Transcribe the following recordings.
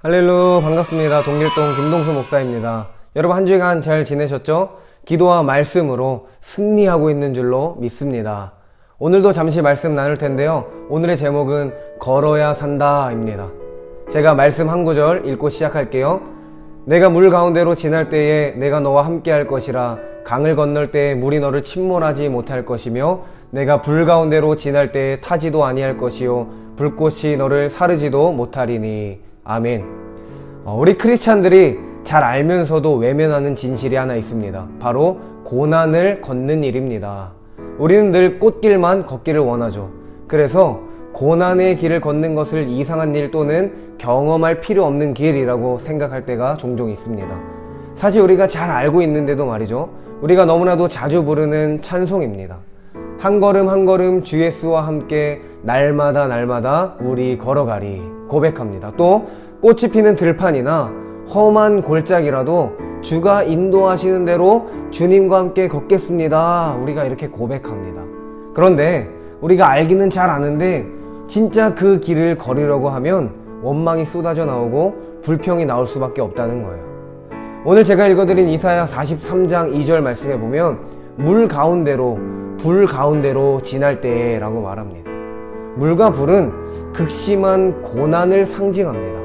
할렐루, 반갑습니다. 동길동 김동수 목사입니다. 여러분 한 주간 잘 지내셨죠? 기도와 말씀으로 승리하고 있는 줄로 믿습니다. 오늘도 잠시 말씀 나눌 텐데요. 오늘의 제목은 걸어야 산다입니다. 제가 말씀 한 구절 읽고 시작할게요. 내가 물 가운데로 지날 때에 내가 너와 함께 할 것이라. 강을 건널 때에 물이 너를 침몰하지 못할 것이며 내가 불 가운데로 지날 때에 타지도 아니할 것이요 불꽃이 너를 사르지도 못하리니. 아멘. 우리 크리스찬들이 잘 알면서도 외면하는 진실이 하나 있습니다. 바로 고난을 걷는 일입니다. 우리는 늘 꽃길만 걷기를 원하죠. 그래서 고난의 길을 걷는 것을 이상한 일 또는 경험할 필요 없는 길이라고 생각할 때가 종종 있습니다. 사실 우리가 잘 알고 있는데도 말이죠. 우리가 너무나도 자주 부르는 찬송입니다. 한 걸음 한 걸음 주 예수와 함께 날마다 우리 걸어가리 고백합니다. 또 꽃이 피는 들판이나 험한 골짜기라도 주가 인도하시는 대로 주님과 함께 걷겠습니다. 우리가 이렇게 고백합니다. 그런데 우리가 알기는 잘 아는데 진짜 그 길을 걸으려고 하면 원망이 쏟아져 나오고 불평이 나올 수밖에 없다는 거예요. 오늘 제가 읽어드린 이사야 43장 2절 말씀에 보면 물 가운데로 불 가운데로 지날 때에 라고 말합니다. 물과 불은 극심한 고난을 상징합니다.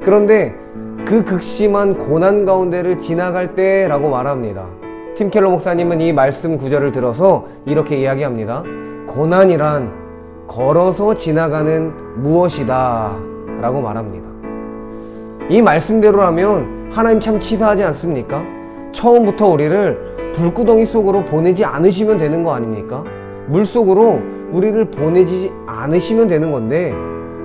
그런데 그 극심한 고난 가운데를 지나갈 때 라고 말합니다. 팀 켈러 목사님은 이 말씀 구절을 들어서 이렇게 이야기합니다. 고난이란 걸어서 지나가는 무엇이다 라고 말합니다. 이 말씀대로라면 하나님 참 치사하지 않습니까? 처음부터 우리를 불구덩이 속으로 보내지 않으시면 되는 거 아닙니까? 물 속으로 우리를 보내지 않으시면 되는 건데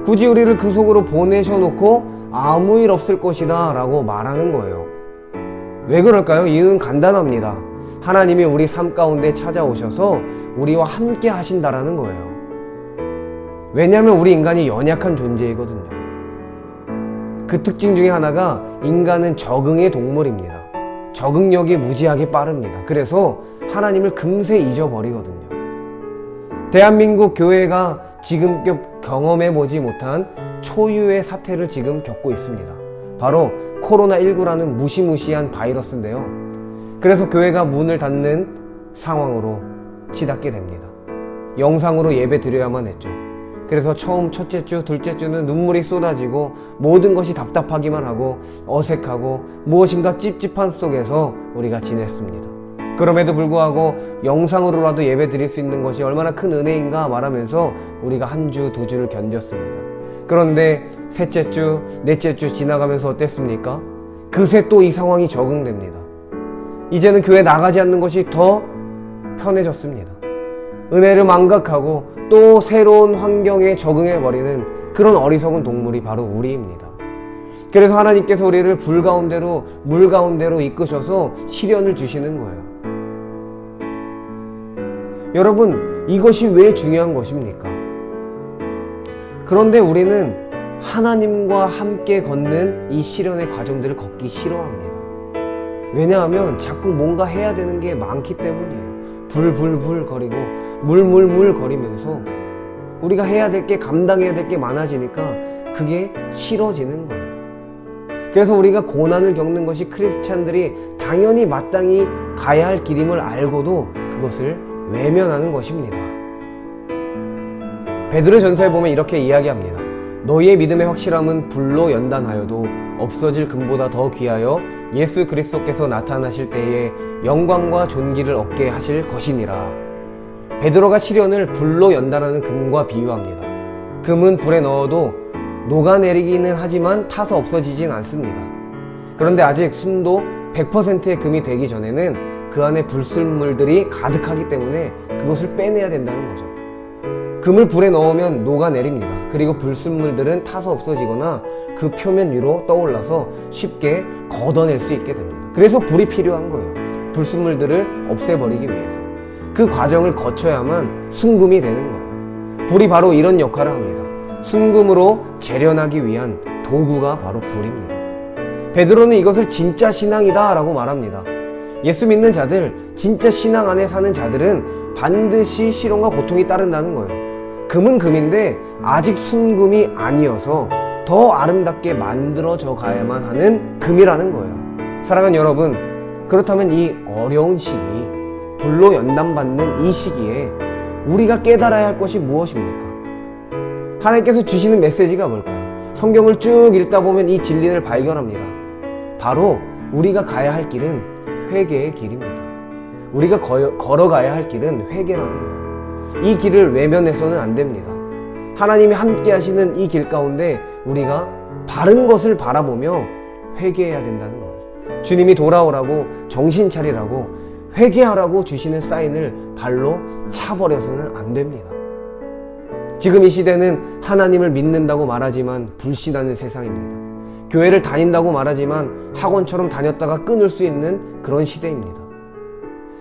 굳이 우리를 그 속으로 보내셔놓고 아무 일 없을 것이다 라고 말하는 거예요. 왜 그럴까요? 이유는 간단합니다. 하나님이 우리 삶 가운데 찾아오셔서 우리와 함께 하신다라는 거예요. 왜냐하면 우리 인간이 연약한 존재이거든요. 그 특징 중에 하나가 인간은 적응의 동물입니다. 적응력이 무지하게 빠릅니다. 그래서 하나님을 금세 잊어버리거든요. 대한민국 교회가 지금껏 경험해보지 못한 초유의 사태를 지금 겪고 있습니다. 바로 코로나19라는 무시무시한 바이러스인데요. 그래서 교회가 문을 닫는 상황으로 치닫게 됩니다. 영상으로 예배 드려야만 했죠. 그래서 처음 첫째 주, 둘째 주는 눈물이 쏟아지고 모든 것이 답답하기만 하고 어색하고 무엇인가 찝찝한 속에서 우리가 지냈습니다. 그럼에도 불구하고 영상으로라도 예배 드릴 수 있는 것이 얼마나 큰 은혜인가 말하면서 우리가 한 주, 두 주를 견뎠습니다. 그런데 셋째 주, 넷째 주 지나가면서 어땠습니까? 그새 또 이 상황이 적응됩니다. 이제는 교회 나가지 않는 것이 더 편해졌습니다. 은혜를 망각하고 또 새로운 환경에 적응해버리는 그런 어리석은 동물이 바로 우리입니다. 그래서 하나님께서 우리를 불 가운데로 물 가운데로 이끄셔서 시련을 주시는 거예요. 여러분, 이것이 왜 중요한 것입니까? 그런데 우리는 하나님과 함께 걷는 이 시련의 과정들을 걷기 싫어합니다. 왜냐하면 자꾸 뭔가 해야 되는 게 많기 때문이에요. 불 거리고 물 거리면서 우리가 해야 될 게, 감당해야 될 게 많아지니까 그게 싫어지는 거예요. 그래서 우리가 고난을 겪는 것이 크리스찬들이 당연히 마땅히 가야 할 길임을 알고도 그것을 외면하는 것입니다. 베드로전서에 보면 이렇게 이야기합니다. 너희의 믿음의 확실함은 불로 연단하여도 없어질 금보다 더 귀하여 예수 그리스도께서 나타나실 때에 영광과 존귀를 얻게 하실 것이니라. 베드로가 시련을 불로 연단하는 금과 비유합니다. 금은 불에 넣어도 녹아내리기는 하지만 타서 없어지진 않습니다. 그런데 아직 순도 100%의 금이 되기 전에는 그 안에 불순물들이 가득하기 때문에 그것을 빼내야 된다는 거죠. 금을 불에 넣으면 녹아내립니다. 그리고 불순물들은 타서 없어지거나 그 표면 위로 떠올라서 쉽게 걷어낼 수 있게 됩니다. 그래서 불이 필요한 거예요. 불순물들을 없애버리기 위해서. 그 과정을 거쳐야만 순금이 되는 거예요. 불이 바로 이런 역할을 합니다. 순금으로 재련하기 위한 도구가 바로 불입니다. 베드로는 이것을 진짜 신앙이다 라고 말합니다. 예수 믿는 자들, 진짜 신앙 안에 사는 자들은 반드시 시련과 고통이 따른다는 거예요. 금은 금인데 아직 순금이 아니어서 더 아름답게 만들어져 가야만 하는 금이라는 거예요. 사랑하는 여러분, 그렇다면 이 어려운 시기, 불로 연단받는 이 시기에 우리가 깨달아야 할 것이 무엇입니까? 하나님께서 주시는 메시지가 뭘까요? 성경을 쭉 읽다 보면 이 진리를 발견합니다. 바로 우리가 가야 할 길은 회개의 길입니다. 우리가 걸어가야 할 길은 회개라는 거예요. 이 길을 외면해서는 안 됩니다. 하나님이 함께 하시는 이 길 가운데 우리가 바른 것을 바라보며 회개해야 된다는 거예요. 주님이 돌아오라고, 정신 차리라고, 회개하라고 주시는 사인을 발로 차버려서는 안 됩니다. 지금 이 시대는 하나님을 믿는다고 말하지만 불신하는 세상입니다. 교회를 다닌다고 말하지만 학원처럼 다녔다가 끊을 수 있는 그런 시대입니다.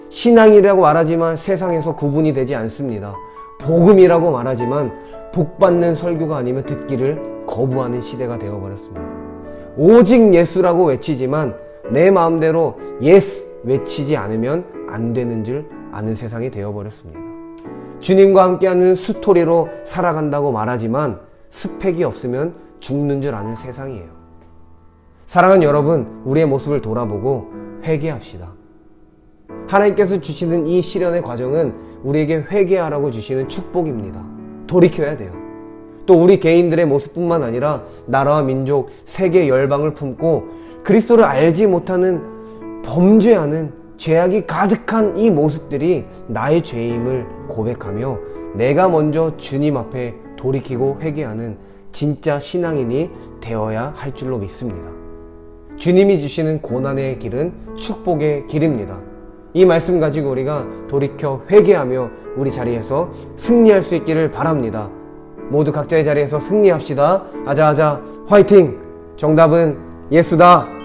신앙이라고 말하지만 세상에서 구분이 되지 않습니다. 복음이라고 말하지만 복받는 설교가 아니면 듣기를 거부하는 시대가 되어버렸습니다. 오직 예수라고 외치지만 내 마음대로 예스 외치지 않으면 안 되는 줄 아는 세상이 되어버렸습니다. 주님과 함께하는 스토리로 살아간다고 말하지만 스펙이 없으면 죽는 줄 아는 세상이에요. 사랑하는 여러분, 우리의 모습을 돌아보고 회개합시다. 하나님께서 주시는 이 시련의 과정은 우리에게 회개하라고 주시는 축복입니다. 돌이켜야 돼요. 또 우리 개인들의 모습뿐만 아니라 나라와 민족, 세계 열방을 품고 그리스도를 알지 못하는 범죄하는 죄악이 가득한 이 모습들이 나의 죄임을 고백하며 내가 먼저 주님 앞에 돌이키고 회개하는 진짜 신앙인이 되어야 할 줄로 믿습니다. 주님이 주시는 고난의 길은 축복의 길입니다. 이 말씀 가지고 우리가 돌이켜 회개하며 우리 자리에서 승리할 수 있기를 바랍니다. 모두 각자의 자리에서 승리합시다. 아자아자 화이팅! 정답은 예수다.